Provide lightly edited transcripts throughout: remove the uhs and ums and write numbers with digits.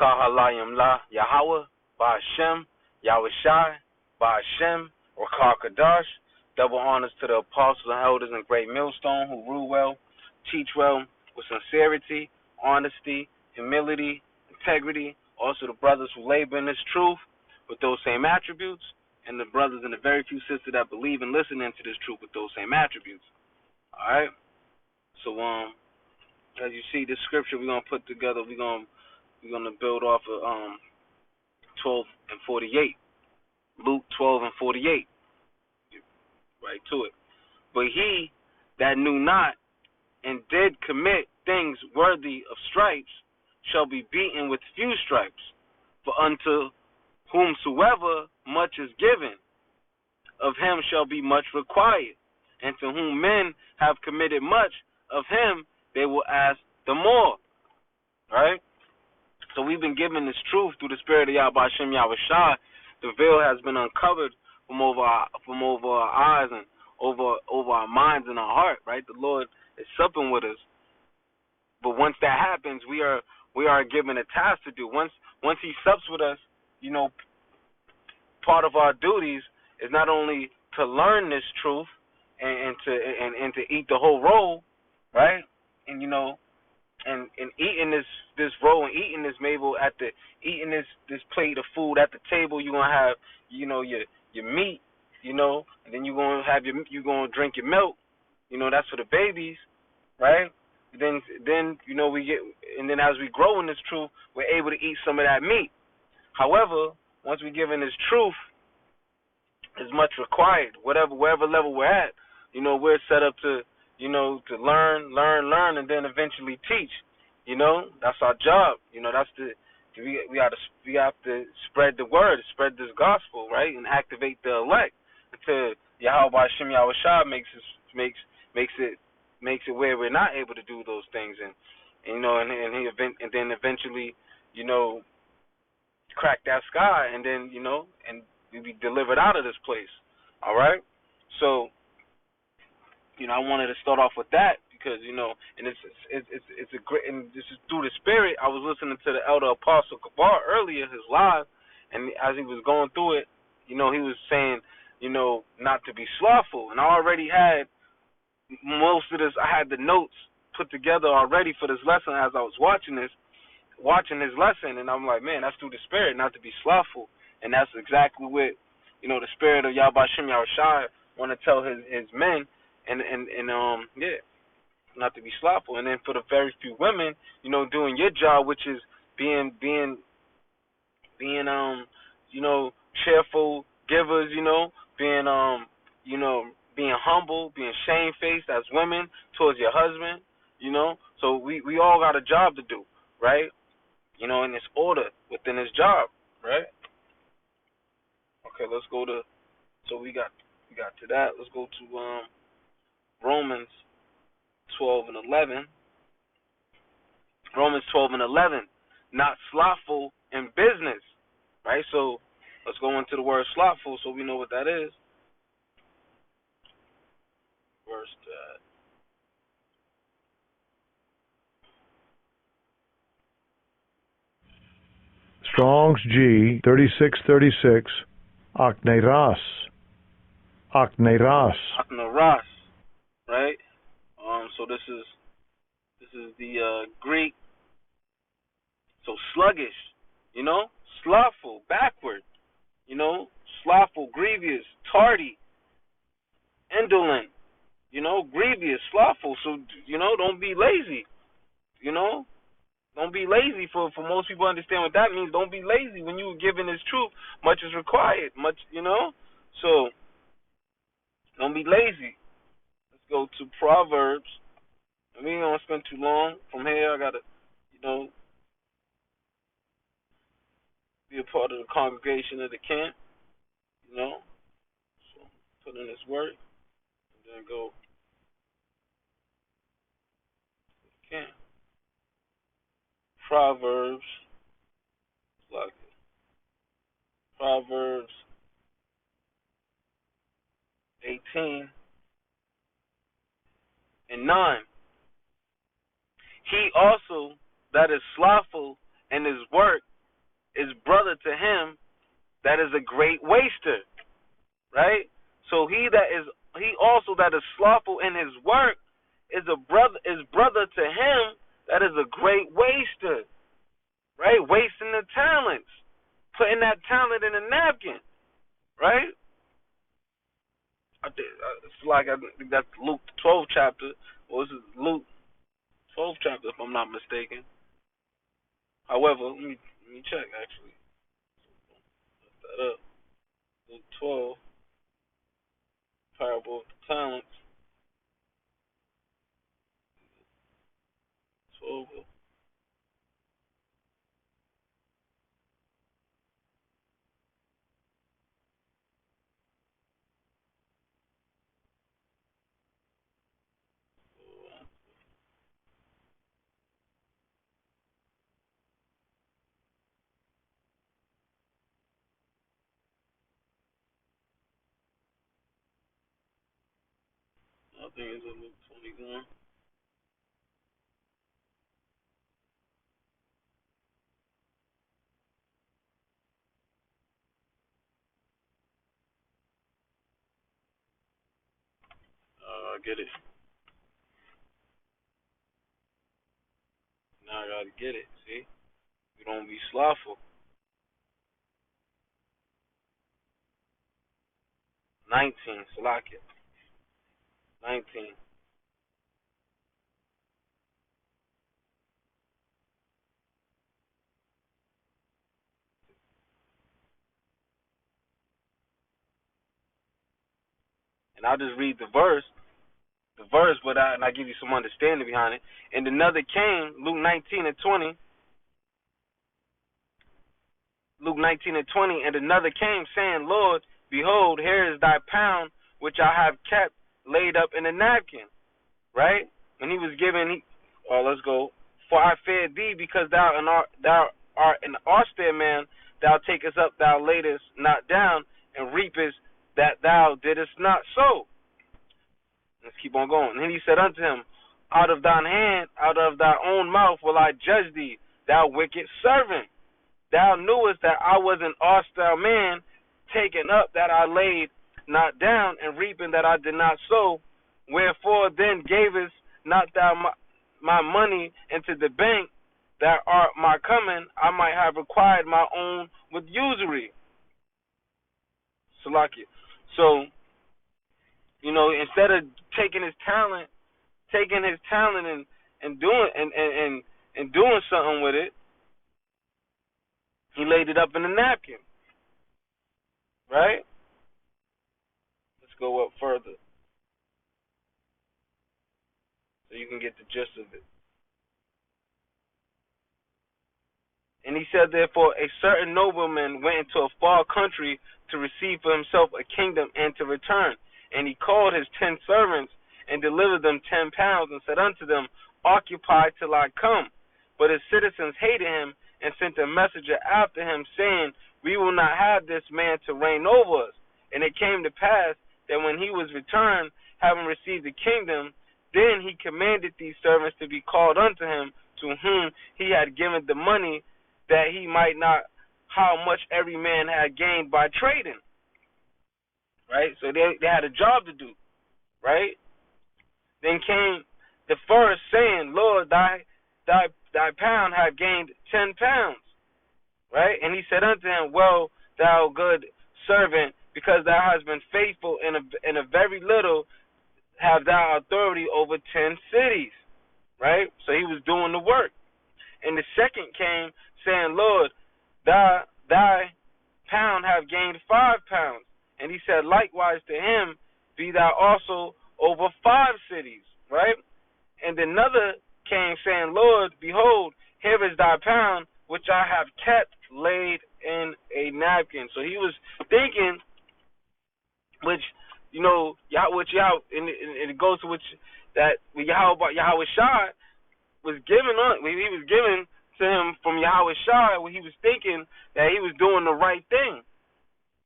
Kahalayim La Yahweh, Ba'Hashem, Yahushai, Ba'Hashem, Rakar Kadash. Double honors to the apostles and elders in Great Millstone who rule well, teach well, with sincerity, honesty, humility, integrity. Also the brothers who labor in this truth with those same attributes, and the brothers and the very few sisters that believe and listen into this truth with those same attributes. Alright? So as you see this scripture we're gonna put together, we're gonna build off of 12 and 48. Luke 12 and 48. Right to it. But he that knew not and did commit things worthy of stripes shall be beaten with few stripes. For unto whomsoever much is given, of him shall be much required. And to whom men have committed much, of him they will ask the more. Right? So we've been given this truth through the spirit of Yahweh Shem Yahushua. The veil has been uncovered from over our eyes and over our minds and our heart. Right? The Lord is supping with us. But once that happens, we are given a task to do. Once He sups with us, part of our duties is not only to learn this truth and to eat the whole roll, right? And and eating this roll and eating this Mabel eating this plate of food at the table, you're gonna have your meat, and then you're gonna drink your milk, that's for the babies, right? Then we get, and then as we grow in this truth, we're able to eat some of that meat. However, once we give in this truth, is much required. Wherever level we're at, we're set up to to learn, and then eventually teach. That's our job. We have to spread the word, spread this gospel, right, and activate the elect until Yahweh Shem Yahushua makes it where we're not able to do those things, and then eventually, crack that sky, and then and we be delivered out of this place. All right, so I wanted to start off with that because and it's a great, and this is through the spirit. I was listening to the elder apostle Kabar earlier, his live, and as he was going through it, he was saying not to be slothful, and I already had most of this. I had the notes put together already for this lesson as I was watching his lesson, and I'm like, man, that's through the spirit, not to be slothful, and that's exactly what the spirit of Yahweh Shem Yahushua want to tell his men, and not to be slothful, and then for the very few women, doing your job, which is being cheerful givers, being humble, being shamefaced as women towards your husband, So we all got a job to do, right? In this order within this job, right? Okay, let's go to. So we got to that. Let's go to Romans 12 and 11. Romans 12 and 11. Not slothful in business, right? So let's go into the word slothful so we know what that is. Verse that. Strong's G 3636 Akneras. Akneras, right? So this is the Greek. So sluggish, slothful, backward, slothful, grievous, tardy, indolent, grievous, slothful. So don't be lazy, Don't be lazy. For most people understand what that means. Don't be lazy when you given this truth. Much is required. Much, So don't be lazy. Let's go to Proverbs. We ain't gonna spend too long. From here, I gotta, be a part of the congregation of the camp. So put in this work and then go to the camp. Proverbs, Proverbs 18 and 9. He also that is slothful in his work is brother to him that is a great waster, right? So he also that is slothful in his work is brother to him that is a great waster, right? Wasting the talents, putting that talent in a napkin, right? I think that's Luke 12 chapter, or this is Luke 12 chapter if I'm not mistaken. However, let me check actually. Look that up. Luke 12, parable of the talents. 12. I think it's in Luke 21. I get it. Now I gotta get it. See, you don't be slothful. 19, Salakia. 19. And I'll just read the verse, but I give you some understanding behind it. And another came, Luke 19 and 20. Luke 19 and 20. And another came, saying, Lord, behold, here is thy pound, which I have kept laid up in a napkin. Right? And he was given, let's go. For I feared thee, because thou art an austere man. Thou takest up, thou layest not down, and reapest that thou didst not sow. Let's keep on going. And he said unto him, out of thine hand, out of thy own mouth will I judge thee, thou wicked servant. Thou knewest that I was an austere man, taken up that I laid not down, and reaping that I did not sow. Wherefore then gavest not thou my money into the bank, that art my coming, I might have required my own with usury. Salakia. So, instead of taking his talent, and doing something with it, he laid it up in a napkin. Right? Let's go up further so you can get the gist of it. And he said, therefore, a certain nobleman went into a far country to receive for himself a kingdom and to return. And he called his 10 servants and delivered them 10 pounds and said unto them, occupy till I come. But his citizens hated him and sent a messenger after him, saying, we will not have this man to reign over us. And it came to pass that when he was returned, having received the kingdom, then he commanded these servants to be called unto him, to whom he had given the money, that he might not how much every man had gained by trading. Right? So they had a job to do. Right? Then came the first, saying, Lord, thy pound have gained 10 pounds. Right? And he said unto him, well, thou good servant, because thou hast been faithful in a very little, have thou authority over 10 cities. Right? So he was doing the work. And the second came, saying, Lord, thy pound have gained 5 pounds. And he said, likewise to him, be thou also over 5 cities. Right? And another came, saying, Lord, behold, here is thy pound, which I have kept laid in a napkin. So he was thinking, which, and it goes to which that Yahweh Shai was given on, he was given to him from Yahweh Shai, where he was thinking that he was doing the right thing.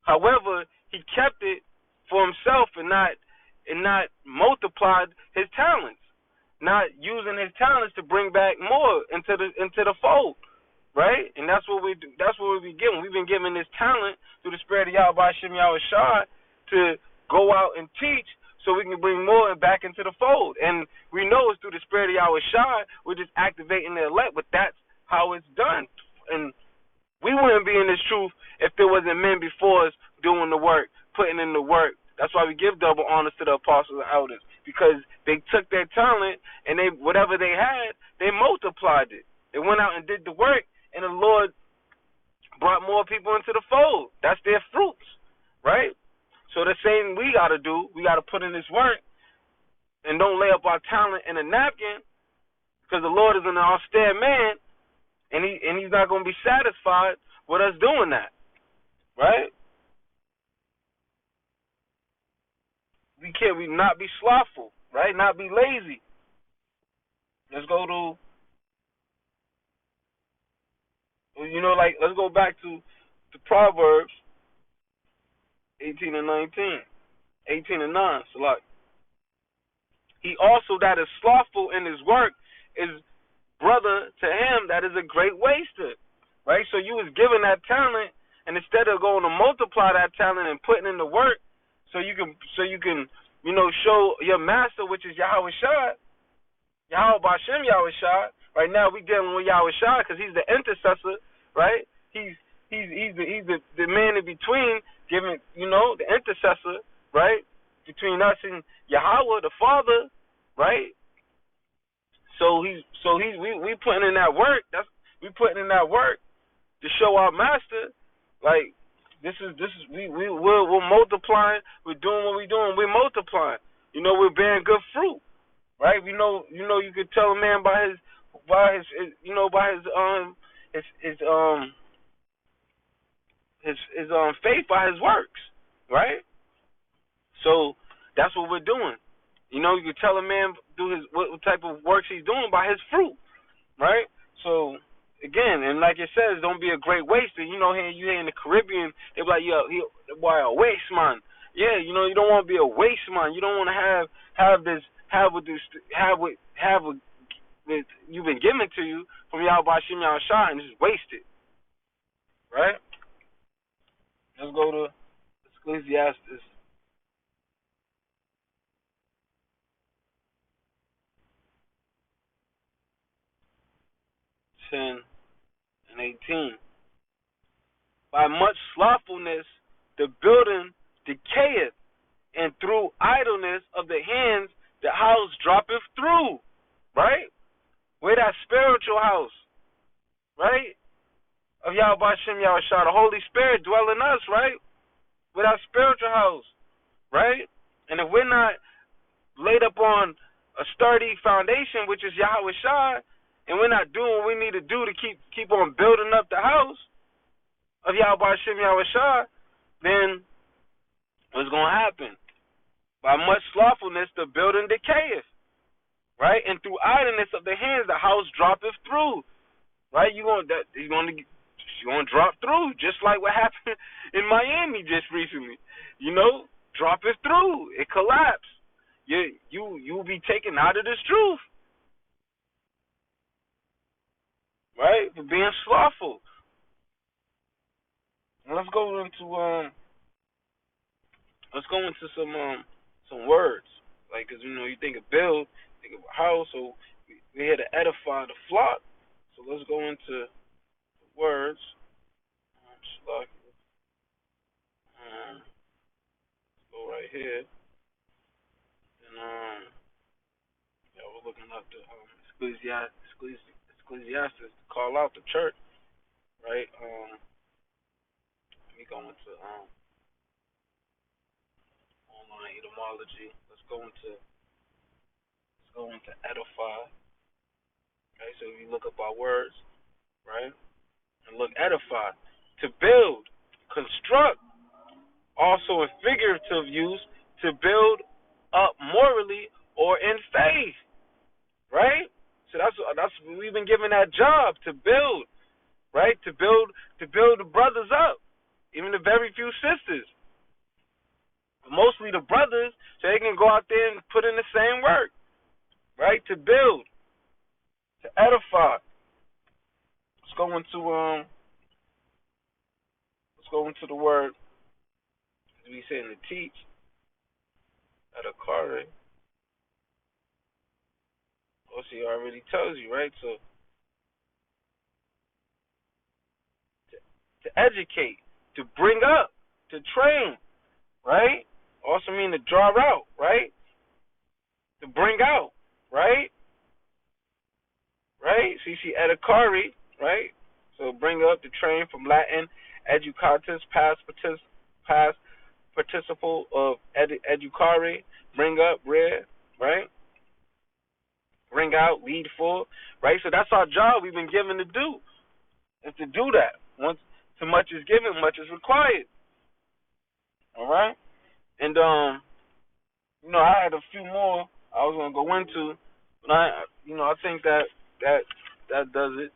However, he kept it for himself and not multiplied his talents, not using his talents to bring back more into the fold. right? And that's what we do. That's what we be given. We've been given this talent through the Spirit of Yahweh Shem Yahweh Shai to go out and teach, so we can bring more back into the fold. And we know it's through the Spirit of Yahweh Shai. We're just activating the elect, but that's how it's done. And we wouldn't be in this truth if there wasn't men before us doing the work, putting in the work. That's why we give double honors to the apostles and elders, because they took their talent and they whatever they had, they multiplied it. They went out and did the work, and the Lord brought more people into the fold. That's their fruits, right? So the same we got to do. We got to put in this work and don't lay up our talent in a napkin, because the Lord is an austere man, and he's not going to be satisfied with us doing that, right? We not be slothful, right? Not be lazy. Let's go to, let's go back to the Proverbs 18 and 19, 18 and 9. So like, he also that is slothful in his work is brother to him that is a great waster, right? So you was given that talent, and instead of going to multiply that talent and putting in the work, so you can show your master, which is Yahweh Shai, Yahweh Bashem Yahweh Shai. Right now we dealing with Yahweh Shai because he's the intercessor, right? He's the man in between, giving the intercessor, right, between us and Yahweh the Father, right? So we putting in that work. We putting in that work to show our master, like we're multiplying. We're doing what we're doing. We're multiplying. We're bearing good fruit, right? You could tell a man by his faith by his works, right? So that's what we're doing. You could tell a man what type of works he's doing by his fruit, right? So again, and like it says, don't be a great waster. Here in the Caribbean, they be like, yo, that boy a waste man. Yeah, you don't want to be a waste man. You don't want to have what you've been given to you from Yahweh Shem Yahweh Shai and just waste it, right? Let's go to Ecclesiastes 10 and 18. By much slothfulness the building decayeth, and through idleness of the hands the house droppeth through. Right? We're that spiritual house, right? Of Yahweh Shem Yahweh Shai. The Holy Spirit dwell in us, right? We're that spiritual house, right? And if we're not laid up on a sturdy foundation, which is Yahweh Shai, and we're not doing what we need to do to keep on building up the house of Yahweh Shem Yahweh Shai, then what's going to happen? By much slothfulness the building decayeth, right? And through idleness of the hands the house droppeth through, right? You're going to drop through, just like what happened in Miami just recently. Droppeth through. It collapsed. You'll be taken out of this truth, right? For being slothful. And let's go into some words, like, because you think of build, think of a house, so we're here to edify the flock. So let's go into the words. Let's go right here, and we're looking up the Ecclesiastes to call out the church, right? Let me go into online etymology. Let's go into edify. Right, so if you look up our words, right, and look edify, to build, construct, also in figurative use, to build up morally or in faith, right? So that's we've been given that job to build, right? To build the brothers up, even the very few sisters, mostly the brothers, so they can go out there and put in the same work, right? To build, to edify. let's go into the word as we say in the teach at a car. Also, he already tells you, right? So to educate, to bring up, to train, right? Also mean to draw out, right? To bring out, right? Right? So you see educare, right? So bring up, to train from Latin educatus, past participle of educare, bring up, rear, right? Bring out, lead for, right? So that's our job we've been given to do, is to do that. Once too much is given, much is required. All right? And I had a few more I was gonna go into, but I think that does it.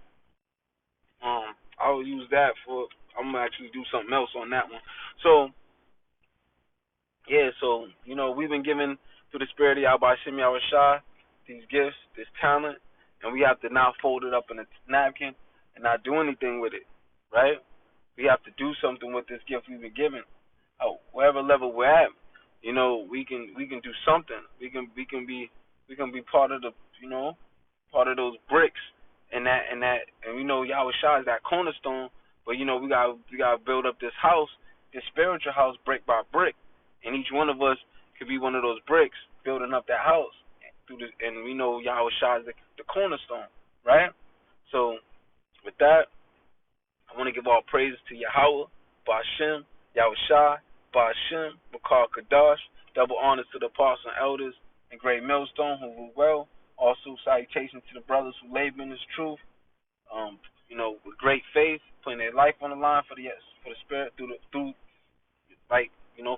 I will use that for. I'm gonna actually do something else on that one. So yeah, we've been given through the spirit of Yahweh Shem Yahweh Shai these gifts, this talent, and we have to now fold it up in a napkin and not do anything with it, right? We have to do something with this gift we've been given. Wherever level we're at, we can do something. We can be part of the part of those bricks and we know Yahweh Shai is that cornerstone, but we gotta build up this house, this spiritual house, brick by brick, and each one of us could be one of those bricks building up that house and we know Yahweh Shai is the cornerstone, right? So with that, I want to give all praises to Yahweh, Ba'ashem, Yahweh Shai, Ba'ashem, Bakar Kadash, double honors to the apostles and elders and great millstone who rule well. Also salutations to the brothers who labor in this truth, with great faith, putting their life on the line for the spirit through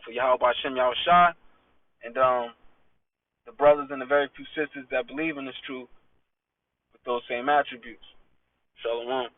for Yahweh Ba'ashem, Yahweh Shai, and the brothers and the very few sisters that believe in this truth with those same attributes. Shalom.